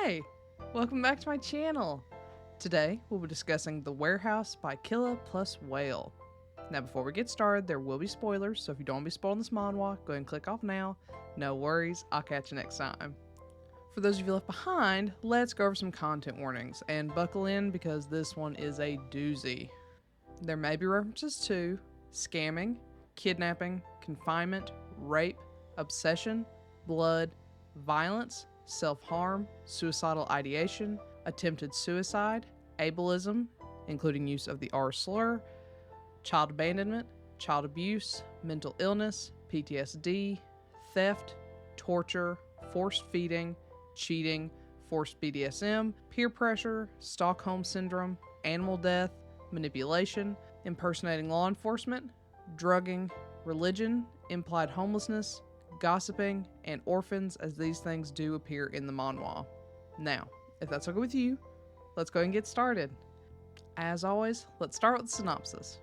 Hi! Welcome back to my channel. Today, we'll be discussing The Warehouse by Killa+Whale. Now, before we get started, there will be spoilers, so if you don't want to be spoiled in this manhwa, go ahead and click off now. No worries, I'll catch you next time. For those of you left behind, let's go over some content warnings, and buckle in because this one is a doozy. There may be references to scamming, kidnapping, confinement, rape, obsession, blood, violence, self-harm, suicidal ideation, attempted suicide, ableism, including use of the R slur, child abandonment, child abuse, mental illness, PTSD, theft, torture, forced feeding, cheating, forced BDSM, peer pressure, Stockholm syndrome, animal death, manipulation, impersonating law enforcement, drugging, religion, implied homelessness, gossiping, and orphans, as these things do appear in the manhwa. Now, if that's okay with you, let's go and get started. As always, let's start with the synopsis.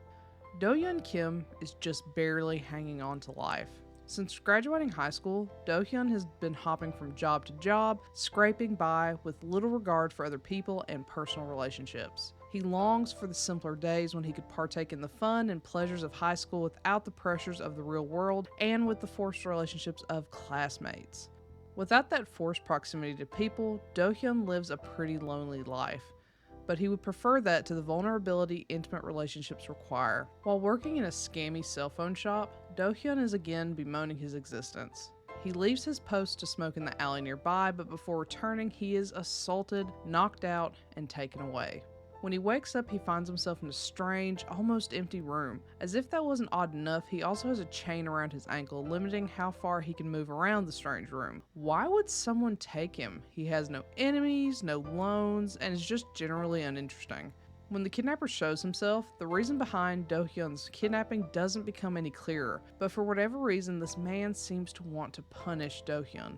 Do-hyun Kim is just barely hanging on to life. Since graduating high school, Do-hyun has been hopping from job to job, scraping by with little regard for other people and personal relationships. He longs for the simpler days when he could partake in the fun and pleasures of high school without the pressures of the real world and with the forced relationships of classmates. Without that forced proximity to people, Do-hyun lives a pretty lonely life, but he would prefer that to the vulnerability intimate relationships require. While working in a scammy cell phone shop, Do-hyun is again bemoaning his existence. He leaves his post to smoke in the alley nearby, but before returning, he is assaulted, knocked out, and taken away. When he wakes up, he finds himself in a strange, almost empty room. As if that wasn't odd enough, he also has a chain around his ankle, limiting how far he can move around the strange room. Why would someone take him? He has no enemies, no loans, and is just generally uninteresting. When the kidnapper shows himself, the reason behind Do-hyun's kidnapping doesn't become any clearer, but for whatever reason, this man seems to want to punish Do-hyun.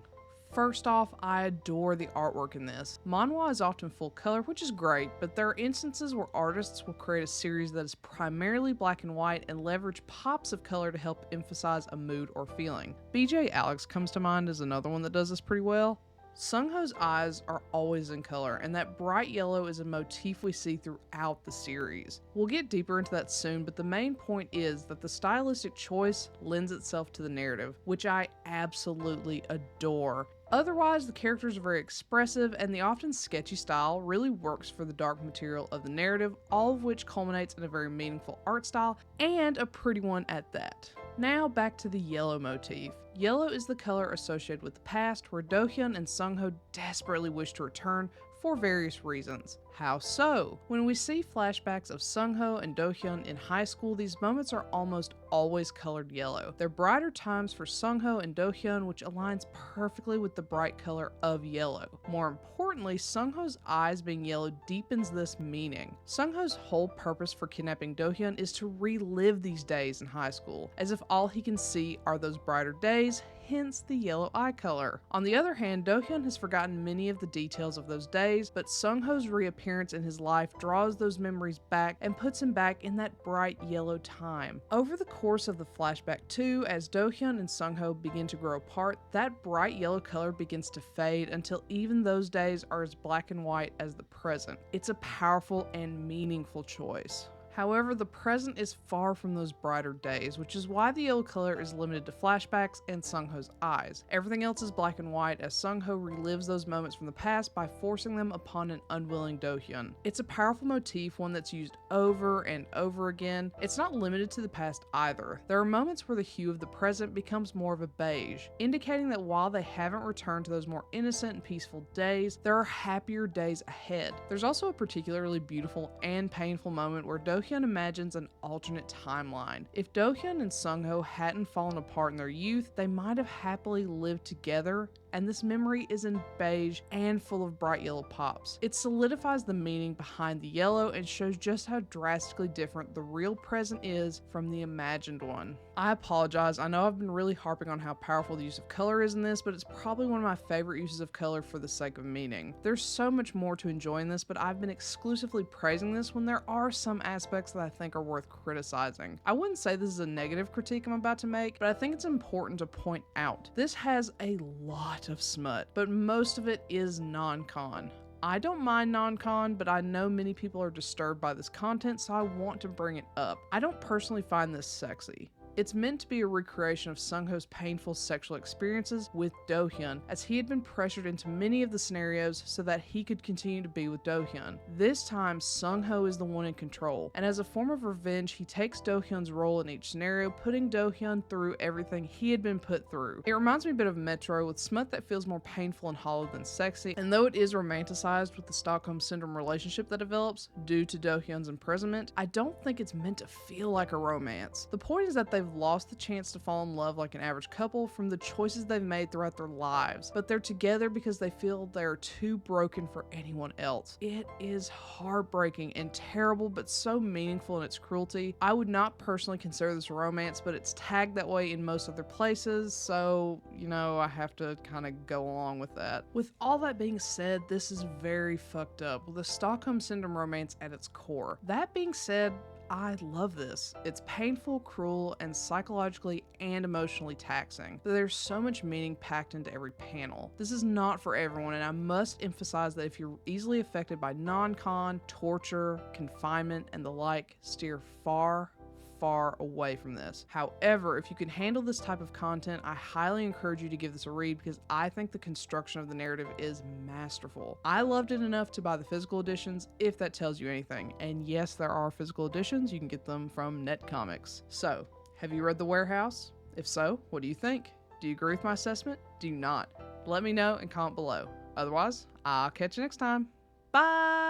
First off, I adore the artwork in this. Manhwa is often full color, which is great, but there are instances where artists will create a series that is primarily black and white and leverage pops of color to help emphasize a mood or feeling. BJ Alex comes to mind as another one that does this pretty well. Sungho's eyes are always in color, and that bright yellow is a motif we see throughout the series. We'll get deeper into that soon, but the main point is that the stylistic choice lends itself to the narrative, which I absolutely adore. Otherwise, the characters are very expressive, and the often sketchy style really works for the dark material of the narrative, all of which culminates in a very meaningful art style, and a pretty one at that. Now back to the yellow motif. Yellow is the color associated with the past, where Do-hyun and Sungho desperately wish to return for various reasons. How so? When we see flashbacks of Sungho and Do-hyun in high school, these moments are almost always colored yellow. They're brighter times for Sungho and Do-hyun, which aligns perfectly with the bright color of yellow. More importantly, Sungho's eyes being yellow deepens this meaning. Sungho's whole purpose for kidnapping Do-hyun is to relive these days in high school, as if all he can see are those brighter days, hence the yellow eye color. On the other hand, Do-hyun has forgotten many of the details of those days, but Sungho's reappearance in his life draws those memories back and puts him back in that bright yellow time. Over the course of the flashback too, as Do-hyun and Sungho begin to grow apart, that bright yellow color begins to fade until even those days are as black and white as the present. It's a powerful and meaningful choice. However, the present is far from those brighter days, which is why the yellow color is limited to flashbacks and Sungho's eyes. Everything else is black and white as Sungho relives those moments from the past by forcing them upon an unwilling Do-hyun. It's a powerful motif, one that's used over and over again. It's not limited to the past either. There are moments where the hue of the present becomes more of a beige, indicating that while they haven't returned to those more innocent and peaceful days, there are happier days ahead. There's also a particularly beautiful and painful moment where Do-hyun imagines an alternate timeline. If Do-hyun and Sungho hadn't fallen apart in their youth, they might have happily lived together, and this memory is in beige and full of bright yellow pops. It solidifies the meaning behind the yellow and shows just how drastically different the real present is from the imagined one. I apologize, I know I've been really harping on how powerful the use of color is in this, but it's probably one of my favorite uses of color for the sake of meaning. There's so much more to enjoy in this, but I've been exclusively praising this when there are some aspects aspects that I think are worth criticizing. I wouldn't say this is a negative critique I'm about to make, but I think it's important to point out. This has a lot of smut, but most of it is non-con. I don't mind non-con, but I know many people are disturbed by this content, so I want to bring it up. I don't personally find this sexy. It's meant to be a recreation of Sungho's painful sexual experiences with Do-hyun, as he had been pressured into many of the scenarios so that he could continue to be with Do-hyun. This time, Sungho is the one in control, and as a form of revenge, he takes Do-hyun's role in each scenario, putting Do-hyun through everything he had been put through. It reminds me a bit of Metro, with smut that feels more painful and hollow than sexy, and though it is romanticized with the Stockholm Syndrome relationship that develops due to Do-hyun's imprisonment, I don't think it's meant to feel like a romance. The point is that they've lost the chance to fall in love like an average couple from the choices they've made throughout their lives, but they're together because they feel they are too broken for anyone else. It is heartbreaking and terrible, but so meaningful in its cruelty. I would not personally consider this a romance, but it's tagged that way in most other places, so, I have to kind of go along with that. With all that being said, this is very fucked up, with a Stockholm Syndrome romance at its core. That being said, I love this. It's painful, cruel, and psychologically and emotionally taxing. There's so much meaning packed into every panel. This is not for everyone, and I must emphasize that if you're easily affected by non-con, torture, confinement, and the like, steer far away from this. However, if you can handle this type of content, I highly encourage you to give this a read because I think the construction of the narrative is masterful. I loved it enough to buy the physical editions, if that tells you anything. And yes, there are physical editions. You can get them from Netcomics. So, have you read The Warehouse? If so, what do you think? Do you agree with my assessment? Do you not? Let me know and comment below. Otherwise, I'll catch you next time. Bye!